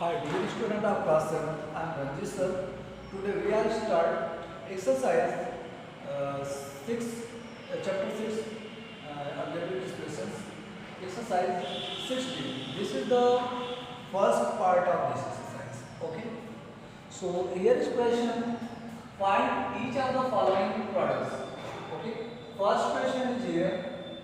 Hi, dear student of class 7, I am Ranjit sir. Today we are start exercise 6, chapter 6, algebraic expressions, exercise 60. This is the first part of this exercise. Okay. So here is question. Find each of the following products. Okay. First question is here.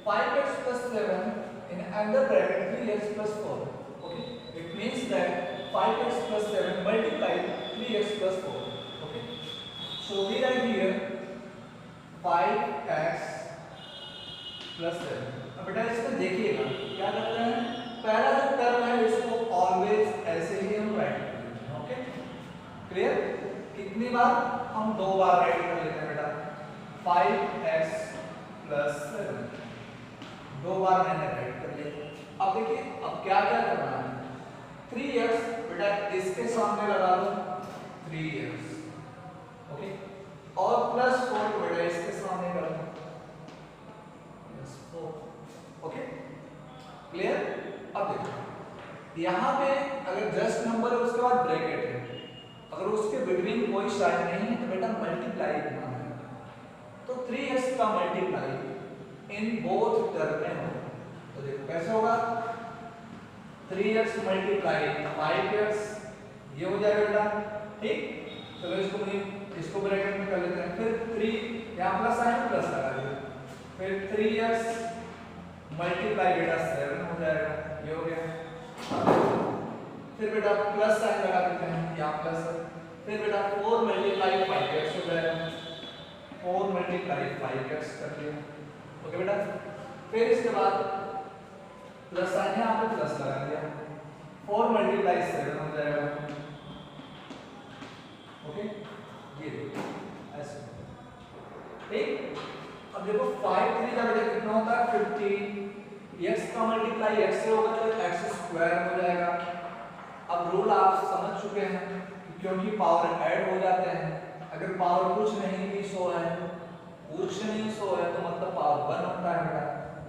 5x plus 7 in under bracket 3x plus 4. Okay. It means that 5x plus 7 multiply 3x plus 4. Okay. So we write here 5x plus 7. अब बेटा इसको देखिएगा क्या करते हैं, पहला जो term है इसको ऑलवेज ऐसे ही हम राइट कर लेते हैं. Okay, clear. कितनी बार? हम दो बार राइट कर लेते हैं बेटा. 5x plus 7 दो बार मैंने राइट कर लिया. अब देखिए अब क्या क्या करना है. 3x बेटा इसके सामने लगा दो 3x. ओके, और प्लस 4 बेटा इसके सामने कर दो प्लस 4. Okay, clear. अब देखो यहाँ पे अगर जस्ट नंबर है उसके बाद ब्रैकेट है, अगर उसके बिटवीन कोई साइन नहीं है तो बेटा मल्टीप्लाई करना है. तो 3x का मल्टीप्लाई इन बोथ टर्म में हो. तो देखो कैसे होगा. 3x मल्टीप्लाई 5x ये हो जाएगा बेटा. ठीक, चलो इसको ब्रैकेट में कर लेते हैं. फिर 3 यहाँ प्लस आया प्लस लगा दिया. फिर 3x मल्टीप्लाई बेटा 7 हो जाएगा. ये हो गया. फिर बेटा प्लस साइन लगा देते हैं, यहाँ प्लस. फिर बेटा 4 मल्टीप्लाई 5x हो जाएगा. 4 मल्टीप्लाई 5x कर लिया. ओके बेटा. फिर इसके बाद प्लस साइन यहाँ पे प्लस लगा दिया. 4 मल्टीप्लाई 7 हो जाएगा. ओके, ये ऐसे. ठीक, अब देखो 5 3 का बेटा कितना होता है 15. x का मल्टीप्लाई x से होगा तो x स्क्वायर हो जाएगा. अब रूल आप समझ चुके हैं क्योंकि पावर ऐड हो जाते हैं. अगर पावर कुछ नहीं भी शो है, कुछ नहीं शो है तो मतलब पावर 1 होता है बेटा.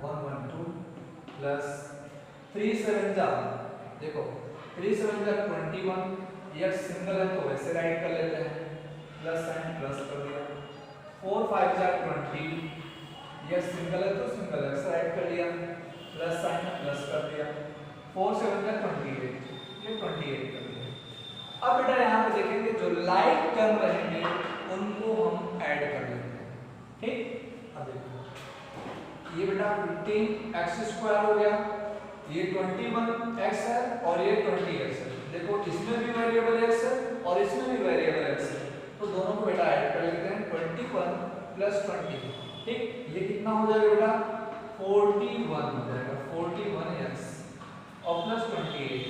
1 1 2 प्लस 3 7 जा, देखो 3 7 जा 21. x सिंगल है तो वैसे राइट कर लेते हैं, प्लस साइन प्लस कर दिया. 4 5 जा 20. x सिंगल है तो सिंगल x राइट कर लिया, प्लस साइन प्लस कर दिया. 4 7 जा 28, ये 28 कर दिया. अब बेटा यहाँ पे देखेंगे जो लाइक टर्म रहेंगे उनको हम ऐड कर लेते हैं. ठीक, अब देखो ये बेटा 15x स्क्वायर हो गया, ये 21x है और ये 20x है. देखो इसमें भी वेरिएबल x है और इसमें भी वेरिएबल x है, तो दोनों को बेटा ऐड कर लेते हैं. 21 प्लस 20. ठीक, ये कितना हो जाएगा बेटा 41 हो जाएगा. 41x और प्लस 28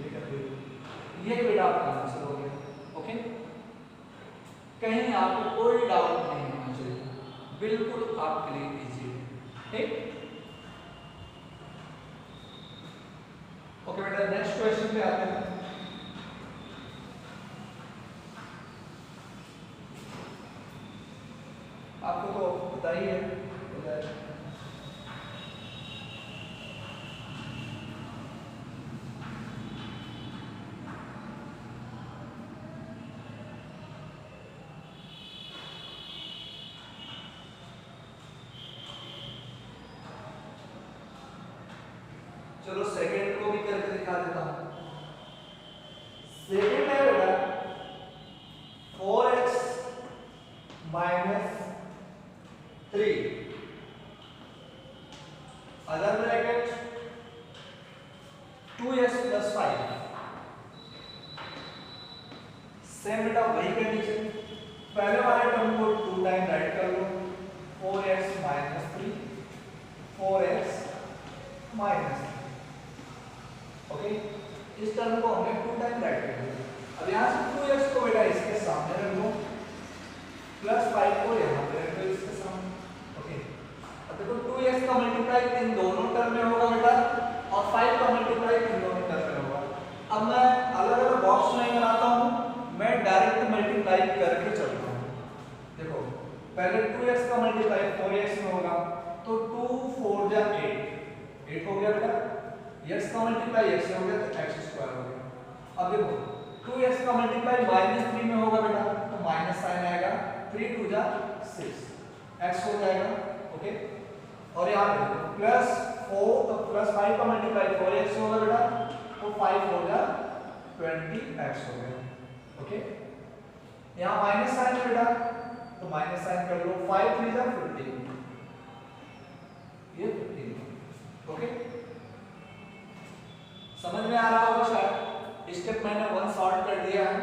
ये कर दो. ये बेटा आपका आंसर हो गया. ओके, कहीं आपको कोई डाउट नहीं होना चाहिए, बिल्कुल आपके लिए इजी है. ठीक, ओके बेटा नेक्स्ट क्वेश्चन पे आते हैं. आपको तो पता ही है. चलो सेकंड को भी करके दिखा देता हूं. सेकंड है बेटा 4x minus 3 other bracket 2x plus 5. Same बेटा वही कंडीशन, पहले वाले टर्म को 2 टाइम राइट कर लो. 4x minus 3 4x minus 3. Okay, इस टर्म को हमने 2 टाइम राइट कर दिया. अब यहाँ से 2x को बेटा इसके सामने रख दो, प्लस 5 को यहाँ पे रख दो इसके सामने. ओके, अब देखो 2x का मल्टीप्लाई इन दोनों टर्म में होगा बेटा और 5 का मल्टीप्लाई इन दोनों टर्म में होगा. अब मैं अलग अलग बॉक्स नहीं बनाता हूँ, मैं डायरेक्ट मल्टीप्लाई करके चलता हूँ. देखो पहले 2x का मल्टीप्लाई 4x में होगा तो 2 4 जा 8 हो गया बेटा. x का मल्टीप्लाई x से हो गया तो x स्क्वायर हो गया. अब देखो 2x का मल्टीप्लाई -3 में होगा बेटा, तो माइनस साइन आएगा, 3 2 जा 6 x हो जाएगा। ओके, और यहाँ पे देखो प्लस 5 का मल्टीप्लाई 4x होगा बेटा, तो 5 हो जा 20x हो गया। ओके, यहाँ माइनस साइन है बेटा, तो माइनस साइन कर लो, 5 3 जा 15, ये 15। ओके, समझ में आ रहा होगा शायद। स्टेप मैंने 1 सॉल्व कर दिया है,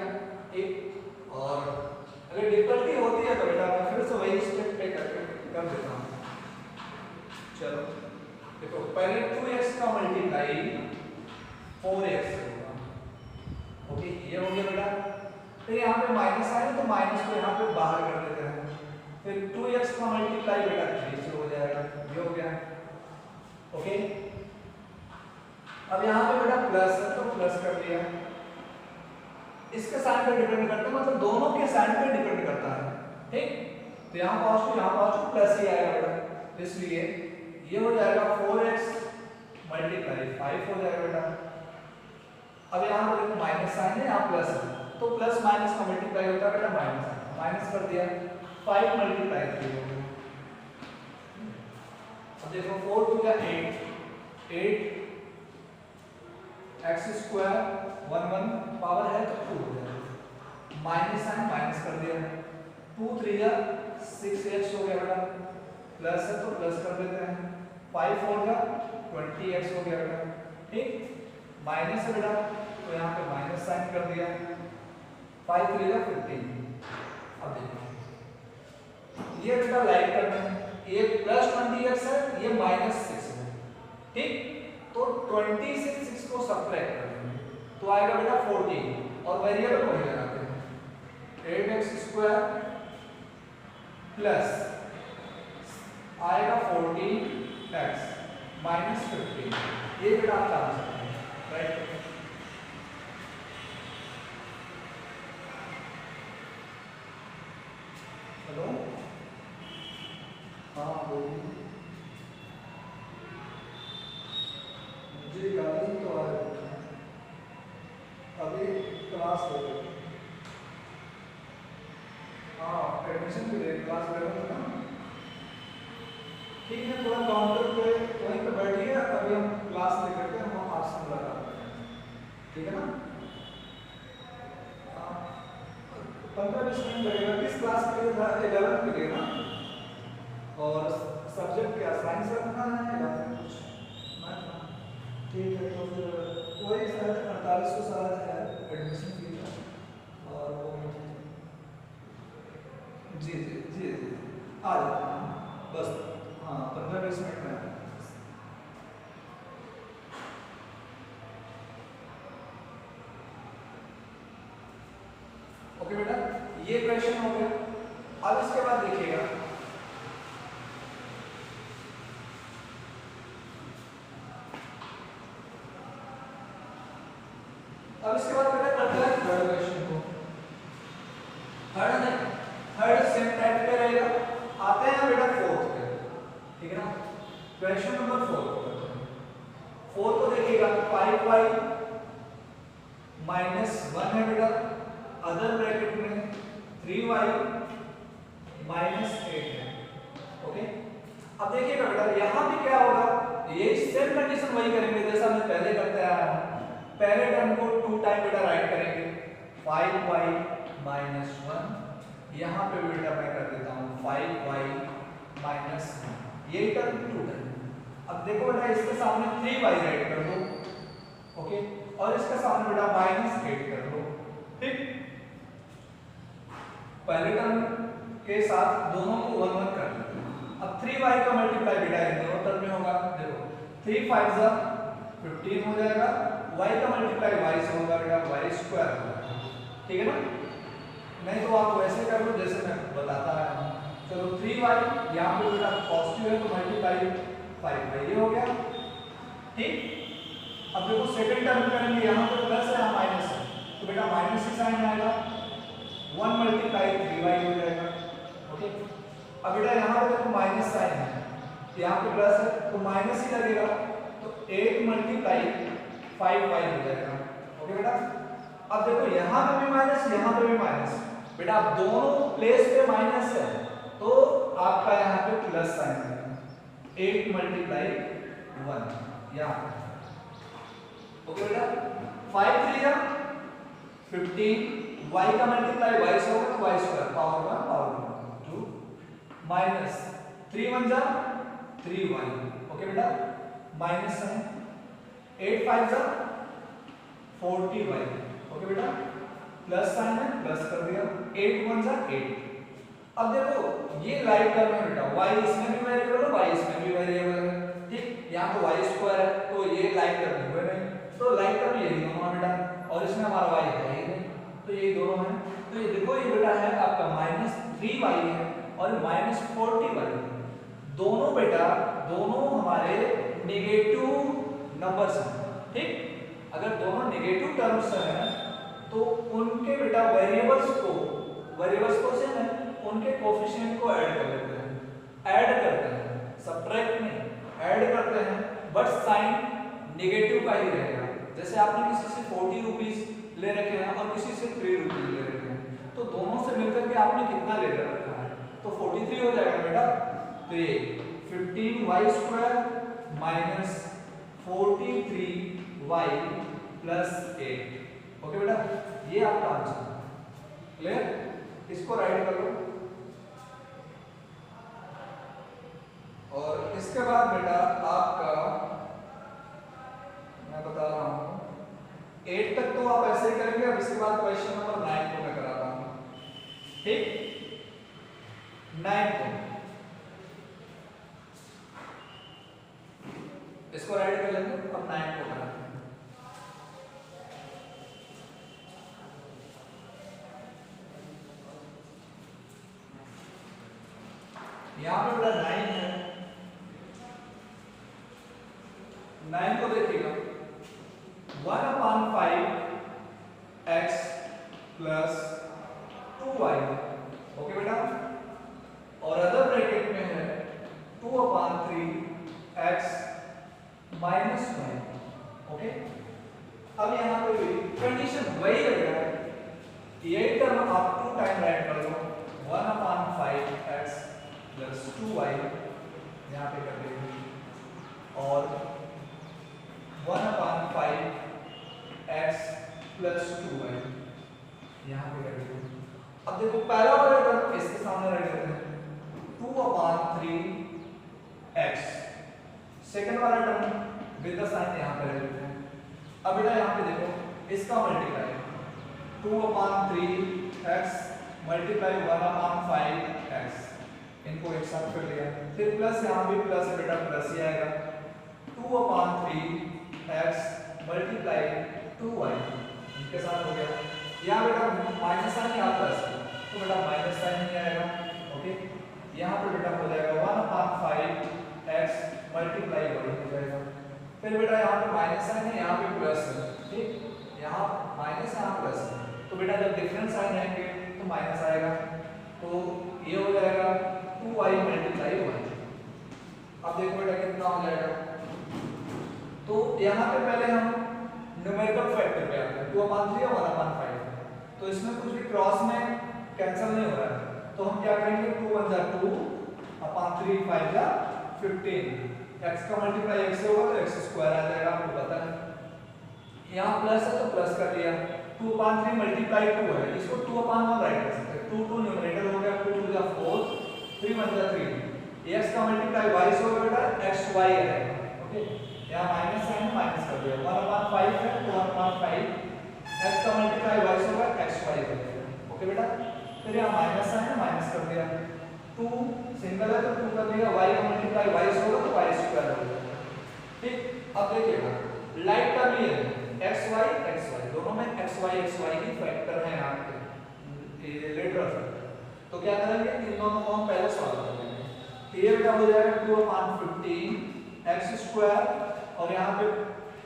ठीक। और अगर डिफिकल्टी होती है तो बेटा मैं फिर से वही स्टेप पे करके कर देता हूँ। चलो देखो, पहले 2x का मल्टीप्लाई 4x होगा। ओके, ये हो गया बेटा। फिर यहाँ पे माइनस आए तो माइनस को यहाँ पे बाहर कर देते हैं। फिर 2x का मल्टीप्लाई बेटा 3 से हो जाएगा, ये हो गया। ओके, अब यहाँ पे बेटा प्लस है तो प्लस कर दिया। इसके साइन पे डिपेंड करता है, मतलब दोनों के साइन पे डिपेंड करता है, ठीक। तो यहाँ पॉजिटिव प्लस ही आएगा बेटा, इसलिए ये हो जाएगा 4x मल्टीप्लाई 5 हो जाएगा बेटा। अब यहाँ पर देखो माइनस साइन है, यहाँ प्लस है, तो प्लस माइनस का मल्टीप्लाई होता है बेटा माइनस, माइनस कर दिया, 5 मल्टीप्लाई 3 हो गया। अब देखो 4 2 जा 8 x स्क्वायर 1 1 पावर है तो 2 हो जाएगा, माइनस साइन माइनस कर दिया, 2 3 जा 6x हो गया बेटा, प्लस है तो प्लस कर देते हैं, 5 4 जा 20x हो गया बेटा, ठीक। माइनस है बेटा, तो यहाँ पे माइनस साइन कर दिया, 5 3 जा 15। अब देखो ये बेटा लाइक करना है, ये प्लस 20x है, ये माइनस 6 है, ठीक। तो 20 से 6 को सब्ट्रैक्ट करेंगे तो आएगा बेटा 14, और वेरिएबल वही लगाते हैं, 8x स्क्वायर प्लस आएगा 14x माइनस 15, ये बेटा आप जान सकते हैं, राइट। हेलो, हाँ बोलिए। मुझे गाली तो आ रही है, अभी क्लास हो गई। हाँ, एडमिशन के लिए क्लास ले रहा था ना, ठीक है। थोड़ा काउंटर पे वहीं पे बैठिए, अभी हम क्लास लेकर के हम आपसे मुलाकात करेंगे, ठीक है ना। 15-20 मिनट लगेगा। किस क्लास के लिए था? 11th के लिए ना। और सब्जेक्ट क्या साइंस रखना है या फिर कुछ? ठीक है, तो फिर वही शायद 4800 साल है एडमिशन फी का, और वो जी जी जी जी आ जाता है बस, हाँ 15-20 मिनट में। ओके बेटा, ये क्वेश्चन हो गया। अब इसके बाद देखिएगा, अब इसके बाद बेटा करते हैं थर्ड क्वेश्चन को। थर्ड सेम टाइप पे रहेगा। आते हैं बेटा फोर्थ पे, ठीक है ना। क्वेश्चन नंबर 4 को देखिएगा, 5y माइनस 1 है बेटा, अदर ब्रैकेट में 3y माइनस 8 है। ओके, अब देखिएगा बेटा यहाँ भी क्या होगा, ये सेम कंडीशन वही करेंगे जैसा हमने पहले करते आया हूं। पहले टर्म को 2 टाइम बेटा राइट करेंगे, 5y माइनस 1, यहाँ पे बेटा मैं कर देता हूँ 5y माइनस 1, ये टर्म 2 टर्म। अब देखो बेटा इसके सामने 3y राइट कर दो, ओके, और इसके सामने बेटा माइनस 8 कर दो, ठीक। पहले टर्म के साथ दोनों को 1 1 कर दो। अब 3y का मल्टीप्लाई बेटा इन दोनों टर्म में होगा, देखो 3 5 जा 15 हो जाएगा, y का मल्टीप्लाई y से होगा बेटा, y स्क्वायर होगा, ठीक है ना। नहीं तो आप वैसे कर लो जैसे मैं बताता है। चलो 3y यहाँ पे बेटा पॉजिटिव है तो मल्टीप्लाई 5y, ये हो गया, ठीक। अब देखो सेकंड टर्म करेंगे, यहाँ पे प्लस है यहाँ माइनस है, तो बेटा माइनस ही साइन आएगा, 1 मल्टीप्लाई 3y हो जाएगा, ओके। अब बेटा यहाँ पे देखो माइनस साइन है, यहाँ पे प्लस है तो माइनस ही लगेगा, तो 8 मल्टीप्लाई 5y हो जाएगा, ओके बेटा। अब देखो यहाँ पे भी माइनस, यहाँ पे भी माइनस, बेटा आप दोनों प्लेस पे माइनस है तो आपका यहाँ पे प्लस साइन आएगा। 8 मल्टीप्लाई 1 यहाँ, ओके बेटा। 5 3 या 15, y का मल्टीप्लाई y से होगा तो y square power 1 power 2 minus 3 1 जा 3y, ओके बेटा, माइनस साइन 8 5 जा 40y, ओके बेटा, प्लस साइन है प्लस कर दिया, 8 1 जा 8। अब देखो ये लाइक टर्म है बेटा, y इसमें भी वेरिएबल है y इसमें भी वेरिएबल है, ठीक। यहाँ तो y स्क्वायर है तो ये लाइक टर्म हुए नहीं, तो लाइक टर्म यही दोनों है बेटा, और इसमें हमारा y है ही नहीं, तो ये दोनों हैं। तो ये देखो ये बेटा है आपका -3y है और -40y है, दोनों बेटा दोनों हमारे नेगेटिव नंबर्स हैं, ठीक। अगर दोनों नेगेटिव टर्म्स हैं तो उनके बेटा वेरिएबल्स को से ना उनके कोफिशिएंट को ऐड कर लेते हैं, ऐड करते हैं, सब्ट्रैक्ट नहीं ऐड करते हैं, बट साइन नेगेटिव का ही रहेगा। जैसे आपने किसी से 40 रुपीस ले रखे हैं और किसी से 3 रुपीस ले रखे हैं, तो दोनों से मिलकर के आपने कितना ले रखा है, तो 43 हो जाएगा बेटा। तो ये 15y square minus 43y plus 8, okay बेटा, ये आपका आंसर क्लियर। इसको राइट कर लो और इसके बाद बेटा आपका मैं बता रहा हूं 8 तक तो आप ऐसे ही करेंगे। अब इसके बाद क्वेश्चन नंबर 9 को मैं कराता हूं, ठीक। 9 को इसको राइट कर लेंगे, अब 9 को कराते हैं। यहाँ पे बेटा 9 है, 9 को देखिएगा 1/5 x प्लस 2y, ओके बेटा, और अदर ब्रैकेट में है 2/3 x माइनस 1, ओके। अब यहाँ पे भी कंडीशन वही रहेगा, ये टर्म आप 2 टाइम राइट कर लो, 1/5 x प्लस 2y यहाँ पे कर देंगे और 1/5 x प्लस 2y यहाँ पे कर देंगे। अब देखो पहला वाला टर्म इसके सामने रख देते हैं 2/3 x, सेकंड वाला टर्म विद द साइन यहाँ पे रख देते हैं। अब बेटा यहाँ पे देखो इसका मल्टीप्लाई 2/3 x मल्टीप्लाई 1/5 x, इनको एक साथ कर लिया, फिर प्लस यहाँ भी प्लस है बेटा, प्लस ही आएगा 2/3 x मल्टीप्लाई 2y, इनके साथ हो गया। यहाँ बेटा माइनस साइन यहाँ प्लस, तो बेटा माइनस साइन नहीं आएगा, ओके। यहाँ पे बेटा हो जाएगा 1/5 x मल्टीप्लाई y हो जाएगा, फिर बेटा यहाँ पे माइनस साइन है यहाँ पे प्लस है, ठीक। यहाँ माइनस यहाँ प्लस है, तो बेटा जब डिफरेंस साइन आएंगे तो माइनस आएगा, तो ये हो जाएगा 2y मल्टीप्लाई 1। अब देखो बेटा कितना हो जाएगा, तो यहाँ पे पहले हम न्यूमेरिकल फैक्टर पे आते हैं, 2/3 और 1/5, तो इसमें कुछ भी क्रॉस में कैंसिल नहीं हो रहा है, तो हम क्या करेंगे 2 1 जा 2 3 5 जा 15, x का मल्टीप्लाई x से होगा तो x स्क्वायर आ जाएगा, आपको पता है। यहाँ प्लस है तो प्लस कर लिया, 2/3 मल्टीप्लाई 2 है, इसको 2/1 राइट कर सकते हैं, 2 2 न्यूमरेटर हो गया, 2 2 जा 4 3 1 जा 3, x का मल्टीप्लाई y से होगा बेटा xy आएगा, ओके। यहाँ माइनस साइन माइनस कर दिया, 1/5 है तो 1/5 x का मल्टीप्लाई y से होगा xy हो जाएगा, ओके बेटा। फिर यहाँ माइनस साइन है माइनस कर दिया, 2 सिंगल है तो 2 कर दिया, y का मल्टीप्लाई y से होगा तो y स्क्वायर हो जाएगा, ठीक। अब देखिएगा लाइक टर्म ये है xy दोनों में xy की फैक्टर है यहाँ पे, ये लेटर फैक्टर, तो क्या करेंगे इन दोनों को हम पहले सॉल्व कर लेंगे। तो ये बेटा हो जाएगा 2/15 x स्क्वायर और यहाँ पे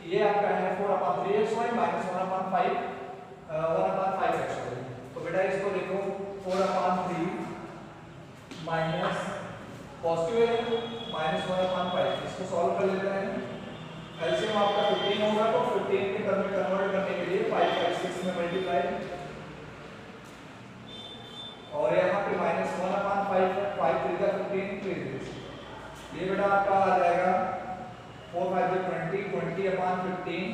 ये आपका है 4/3xy माइनस 1/5 xy, तो बेटा इसको देखो 4/3 माइनस पॉजिटिव है माइनस 1/5, इसको सॉल्व कर लेते हैं। एलसीएम आपका 15 होगा तो 15 के टर्म में कन्वर्ट करने के लिए 5 5 6 6 में मल्टीप्लाई, और यहाँ पे -1/5, 5 3 का 15, 3 ये बेटा आपका आ जाएगा 4 5 20, 20/15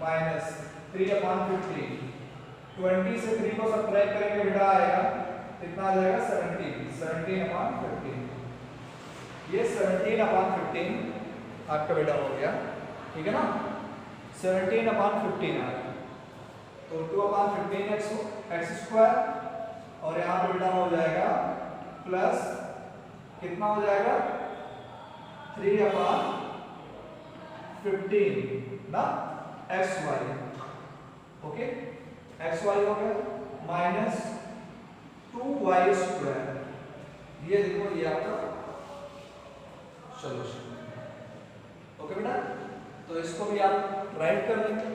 माइनस 3/15। 20 से 3 को सब्ट्रैक्ट करेंगे बेटा आएगा कितना आ जाएगा 17, 17/15। ये 17/15 आपका बेटा हो गया, ठीक है ना, 17/15 आएगा। तो 2/15 x² और यहाँ पे बेटा हो जाएगा प्लस कितना हो जाएगा 3/15 ना xy, ओके, xy हो गया माइनस 2y²। ये देखो ये आपका सॉल्यूशन, ओके बेटा। तो इसको भी आप राइट कर लेंगे।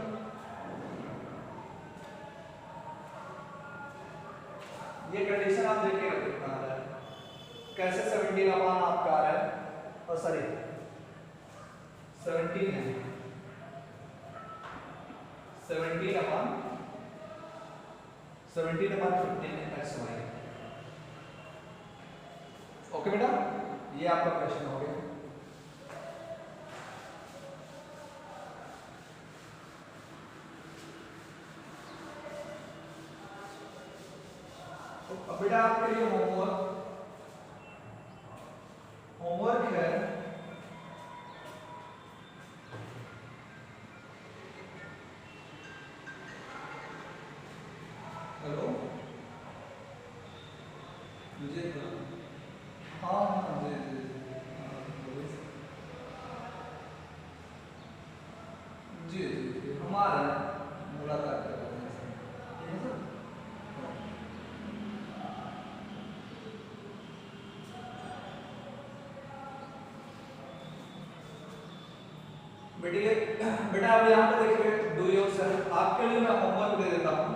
ये कंडीशन आप देखिएगा कितना आ रहा है, कैसे 17 आपका आ रहा है, और सॉरी 17 है, 17/15 xy, ओके बेटा। ये आपका क्वेश्चन हो गया। तो अब बेटा आपके लिए होमवर्क है हेलो मुझे हाँ हाँ जी जी जी जी हमारा मुलाकात कर रहे हैं, ठीक है सर। बेटा अब यहाँ पे देखिए डू योरसेल्फ, आपके लिए मैं होमवर्क दे देता हूँ।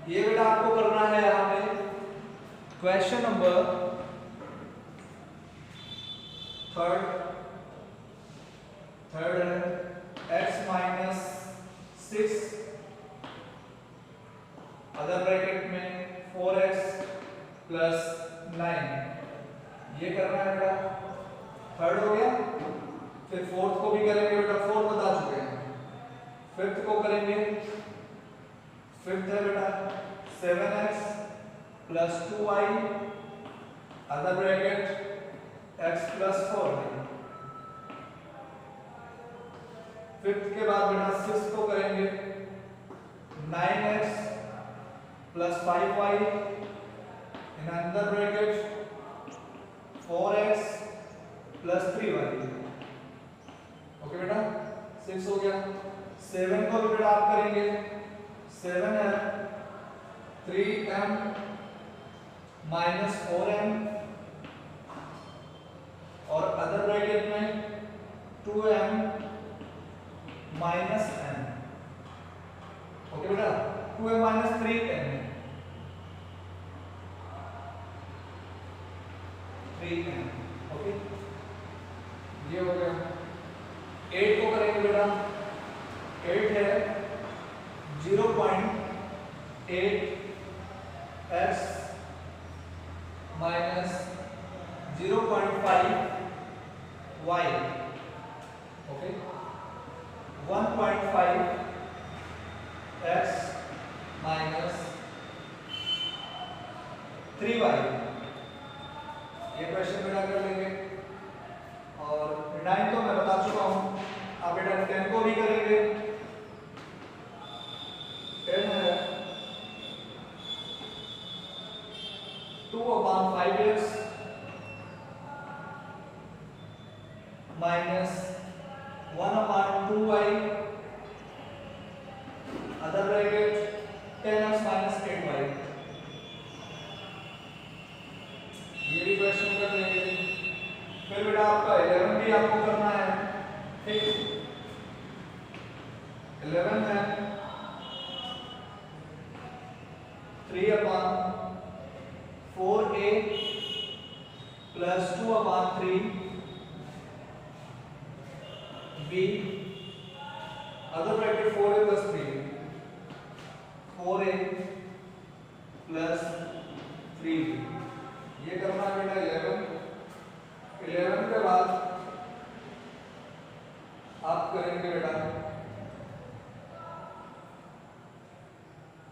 ये बेटा आपको करना है यहाँ पे question number 3rd x - 6 other bracket में 4x + 9, ये करना है बेटा। 3rd हो गया, फिर 4th को भी करेंगे बेटा, 4th बता चुके हैं। 5th को करेंगे, 5th है बेटा 7x + 2y other bracket x + 4 है। 5th के बाद बेटा 6th को करेंगे 9x + 5y इन अंदर ब्रैकेट 4x + 3y, ओके बेटा 6 हो गया। 7 को भी बेटा आप करेंगे 7 है 3m - 4m और अदर ब्रैकेट में 2m - n, ओके बेटा 2m - 3n, 3n, ओके ये हो गया। 8 को करेंगे बेटा, 8 है 0.8 x - 0.5 y, okay 1.5 x - 3y, ये क्वेश्चन बेटा कर लेंगे। और 9 तो मैं बता चुका हूँ, आप बेटा 10 को भी करेंगे। 10 है 2/5x - 1/2y other bracket 10x - 8y, ये भी क्वेश्चन कर देंगे। फिर बेटा आपका 11 भी आपको करना है, ठीक 11 है 3/4a + 2/3b other bracket 4a plus 3 4a plus 3b ये करना है बेटा 11 के बाद आप करेंगे बेटा,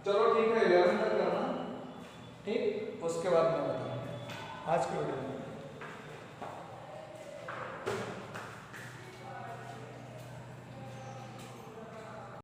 चलो ठीक है 11 तक करना, ठीक, उसके बाद मैं बताऊंगा आज के वीडियो में।